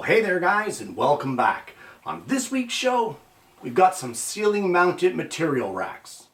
Hey there guys, and welcome back. On this week's show, we've got some ceiling mounted material racks.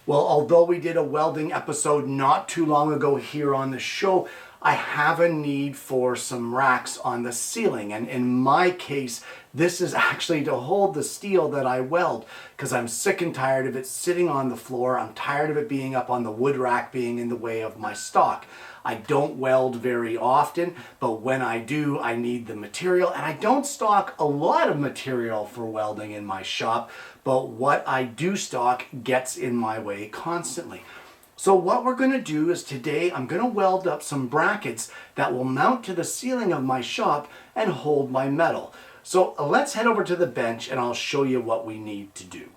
Well, although we did a welding episode not too long ago here on the show, I have a need for some racks on the ceiling. And in my case, this is actually to hold the steel that I weld because I'm sick and tired of it sitting on the floor. I'm tired of it being up on the wood rack being in the way of my stock. I don't weld very often, but when I do, I need the material. And I don't stock a lot of material for welding in my shop, but what I do stock gets in my way constantly. So what we're going to do is today I'm going to weld up some brackets that will mount to the ceiling of my shop and hold my metal. So let's head over to the bench and I'll show you what we need to do.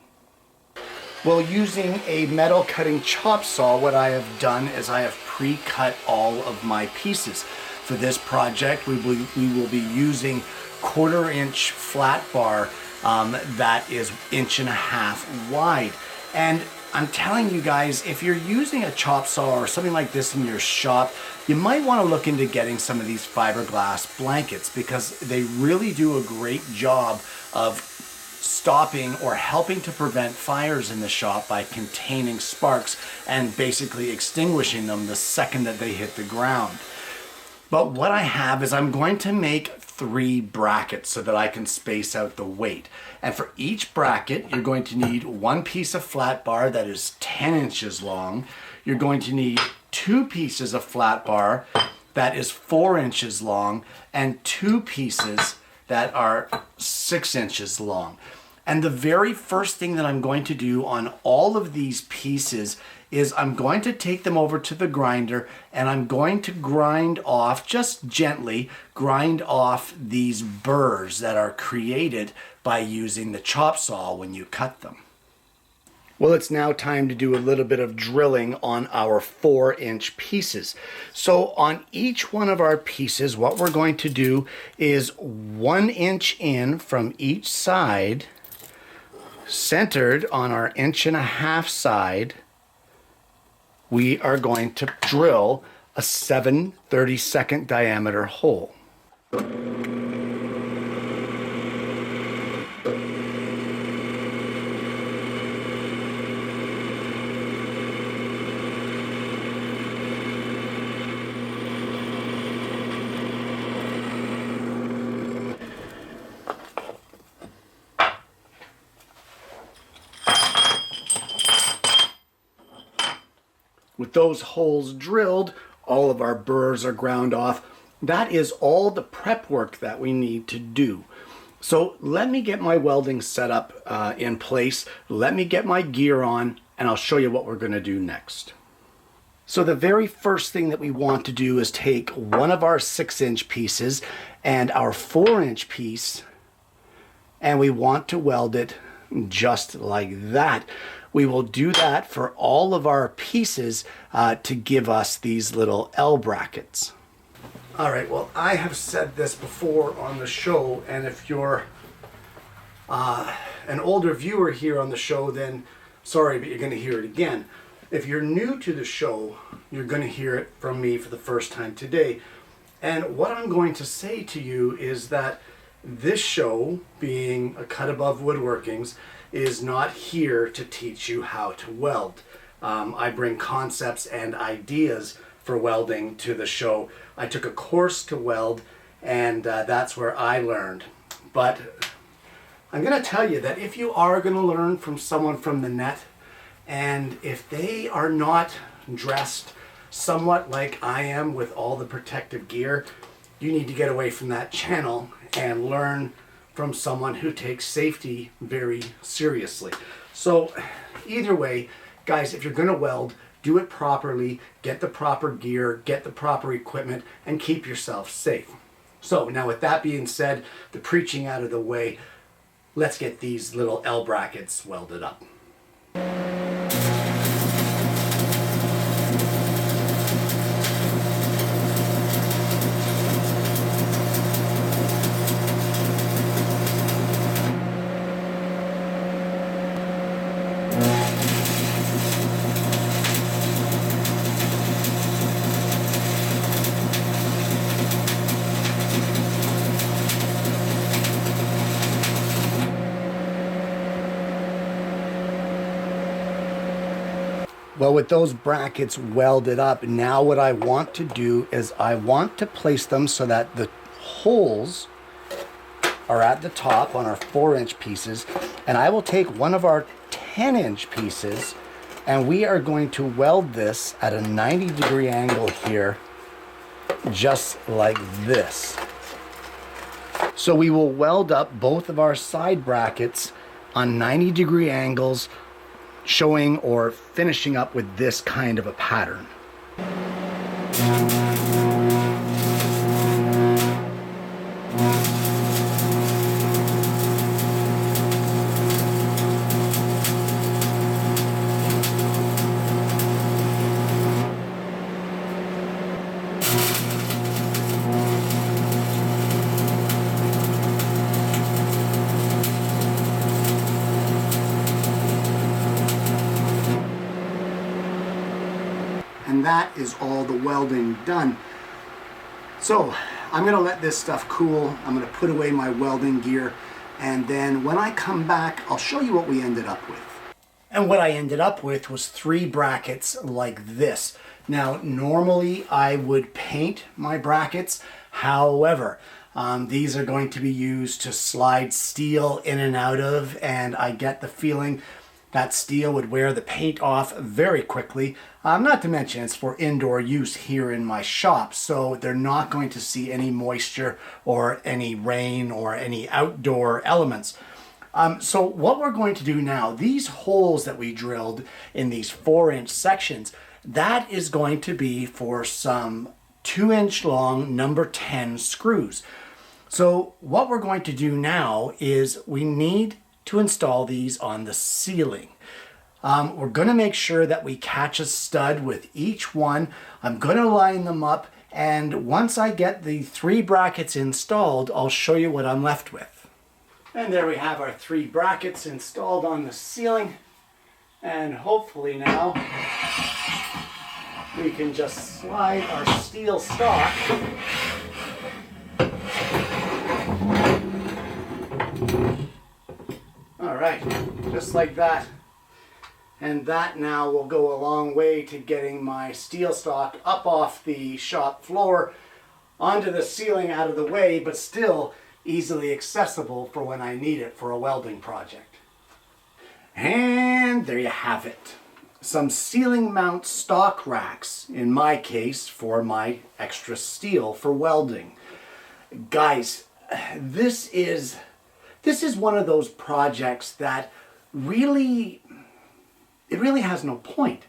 Well, using a metal cutting chop saw, what I have done is I have pre-cut all of my pieces. For this project, we will be using 1/4 inch flat bar that is 1.5 inches wide. And I'm telling you guys, if you're using a chop saw or something like this in your shop, you might want to look into getting some of these fiberglass blankets because they really do a great job of stopping or helping to prevent fires in the shop by containing sparks and basically extinguishing them the second that they hit the ground. But what I have is I'm going to make 3 brackets so that I can space out the weight. And for each bracket, you're going to need 1 piece of flat bar that is 10 inches long. You're going to need 2 pieces of flat bar that is 4 inches long and 2 pieces that are 6 inches long. And the very first thing that I'm going to do on all of these pieces is I'm going to take them over to the grinder and I'm going to grind off, just gently grind off these burrs that are created by using the chop saw when you cut them. Well, it's now time to do a little bit of drilling on our 4-inch pieces. So on each one of our pieces, what we're going to do is 1 inch in from each side, centered on our 1.5 inch side. We are going to drill a 7/32 diameter hole. With those holes drilled, all of our burrs are ground off. That is all the prep work that we need to do. So let me get my welding setup in place. Let me get my gear on and I'll show you what we're going to do next. So the very first thing that we want to do is take one of our 6-inch pieces and our 4-inch piece, and we want to weld it just like that. We will do that for all of our pieces to give us these little L brackets. All right, well, I have said this before on the show, and if you're an older viewer here on the show, then sorry, but you're going to hear it again. If you're new to the show, you're going to hear it from me for the first time today. And what I'm going to say to you is that this show, being a Cut Above Woodworkings, is not here to teach you how to weld. I bring concepts and ideas for welding to the show. I took a course to weld and that's where I learned. But I'm going to tell you that if you are going to learn from someone from the net, and if they are not dressed somewhat like I am with all the protective gear, you need to get away from that channel and learn from someone who takes safety very seriously. So either way, guys, if you're going to weld, do it properly, get the proper gear, get the proper equipment, and keep yourself safe. So now with that being said, the preaching out of the way, let's get these little L brackets welded up. Well, with those brackets welded up, now what I want to do is I want to place them so that the holes are at the top on our 4-inch pieces, and I will take one of our 10-inch pieces and we are going to weld this at a 90-degree angle here, just like this. So we will weld up both of our side brackets on 90-degree angles, showing or finishing up with this kind of a pattern. And that is all the welding done. So I'm gonna let this stuff cool. I'm gonna put away my welding gear, and then when I come back, I'll show you what we ended up with. And what I ended up with was 3 brackets like this. Now, normally I would paint my brackets. However, these are going to be used to slide steel in and out of, and I get the feeling that steel would wear the paint off very quickly. Not to mention it's for indoor use here in my shop, so they're not going to see any moisture or any rain or any outdoor elements. So what we're going to do now, these holes that we drilled in these 4-inch sections, that is going to be for some 2-inch long number 10 screws. So what we're going to do now is we need to install these on the ceiling. We're going to make sure that we catch a stud with each one. I'm going to line them up, and once I get the 3 brackets installed, I'll show you what I'm left with. And there we have our 3 brackets installed on the ceiling, and hopefully now we can just slide our steel stock Alright, just like that. And that now will go a long way to getting my steel stock up off the shop floor onto the ceiling out of the way, but still easily accessible for when I need it for a welding project. And there you have it. Some ceiling mount stock racks, in my case, for my extra steel for welding. Guys, this is one of those projects that really has no point.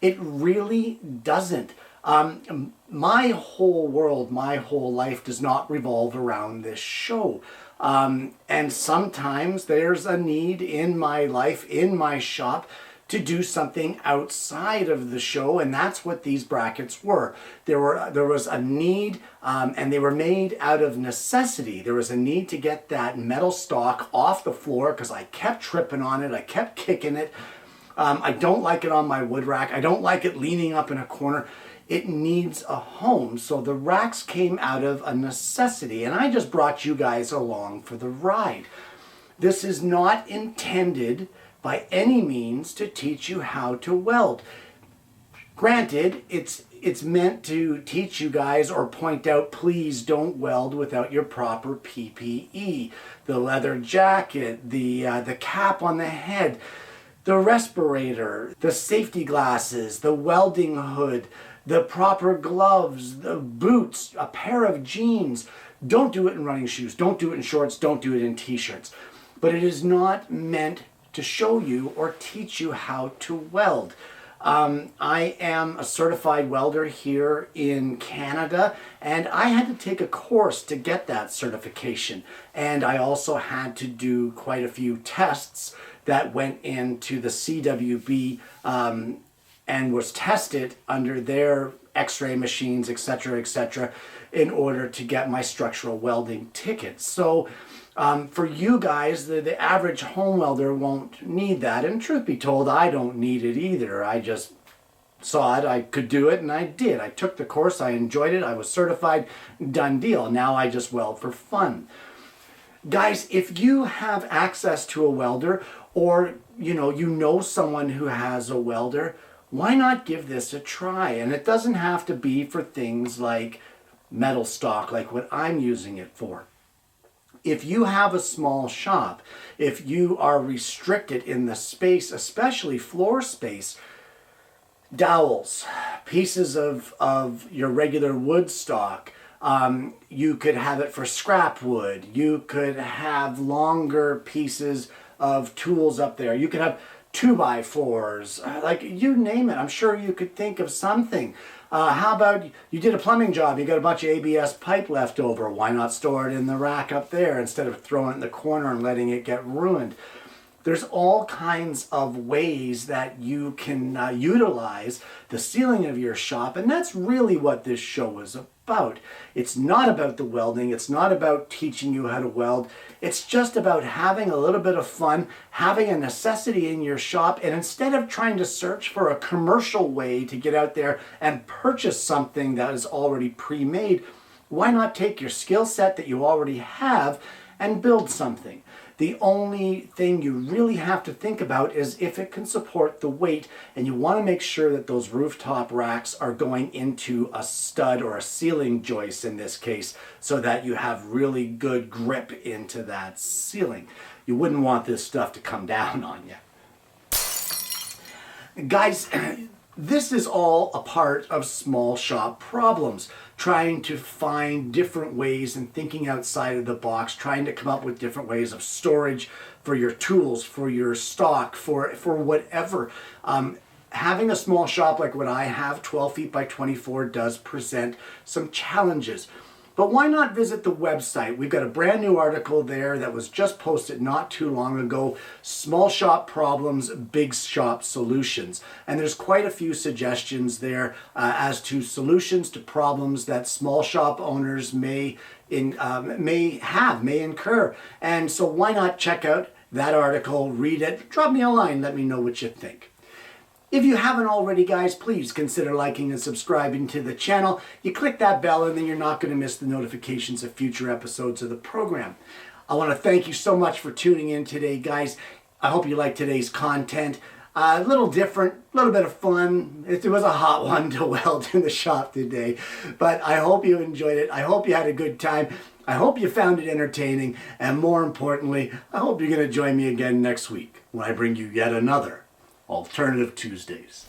It really doesn't. My whole world, my whole life does not revolve around this show. And sometimes there's a need in my life, in my shop, to do something outside of the show, and that's what these brackets were. There was a need, and they were made out of necessity. There was a need to get that metal stock off the floor because I kept tripping on it, I kept kicking it. I don't like it on my wood rack. I don't like it leaning up in a corner. It needs a home. So the racks came out of a necessity, and I just brought you guys along for the ride. This is not intended by any means to teach you how to weld. Granted, it's meant to teach you guys or point out, please don't weld without your proper PPE. The leather jacket, the cap on the head, the respirator, the safety glasses, the welding hood, the proper gloves, the boots, a pair of jeans. Don't do it in running shoes, don't do it in shorts, don't do it in t-shirts. But it is not meant to show you or teach you how to weld. I am a certified welder here in Canada, and I had to take a course to get that certification. And I also had to do quite a few tests that went into the CWB and was tested under their x-ray machines, etc., in order to get my structural welding ticket. So for you guys, the average home welder won't need that. And truth be told, I don't need it either. I just saw it, I could do it, and I did. I took the course, I enjoyed it, I was certified, done deal. Now I just weld for fun. Guys, if you have access to a welder, or you know someone who has a welder, why not give this a try? And it doesn't have to be for things like metal stock, like what I'm using it for. If you have a small shop, if you are restricted in the space, especially floor space, dowels, pieces of your regular wood stock, you could have it for scrap wood. You could have longer pieces of tools up there. You could have 2x4s, like you name it. I'm sure you could think of something. How about you did a plumbing job, you got a bunch of ABS pipe left over. Why not store it in the rack up there instead of throwing it in the corner and letting it get ruined? There's all kinds of ways that you can utilize the ceiling of your shop, and that's really what this show is about. It's not about the welding, it's not about teaching you how to weld, it's just about having a little bit of fun, having a necessity in your shop, and instead of trying to search for a commercial way to get out there and purchase something that is already pre-made, why not take your skill set that you already have and build something? The only thing you really have to think about is if it can support the weight, and you want to make sure that those rooftop racks are going into a stud or a ceiling joist in this case, so that you have really good grip into that ceiling. You wouldn't want this stuff to come down on you. Guys, this is all a part of small shop problems, trying to find different ways and thinking outside of the box, trying to come up with different ways of storage for your tools, for your stock, for whatever. Having a small shop like what I have, 12 feet by 24, does present some challenges. But why not visit the website? We've got a brand new article there that was just posted not too long ago, Small Shop Problems, Big Shop Solutions. And there's quite a few suggestions there as to solutions to problems that small shop owners may incur. And so why not check out that article, read it, drop me a line, let me know what you think. If you haven't already, guys, please consider liking and subscribing to the channel. You click that bell and then you're not going to miss the notifications of future episodes of the program. I want to thank you so much for tuning in today, guys. I hope you liked today's content. A little different, a little bit of fun. It was a hot one to weld in the shop today, but I hope you enjoyed it. I hope you had a good time. I hope you found it entertaining, and more importantly, I hope you're going to join me again next week when I bring you yet another Alternative Tuesdays.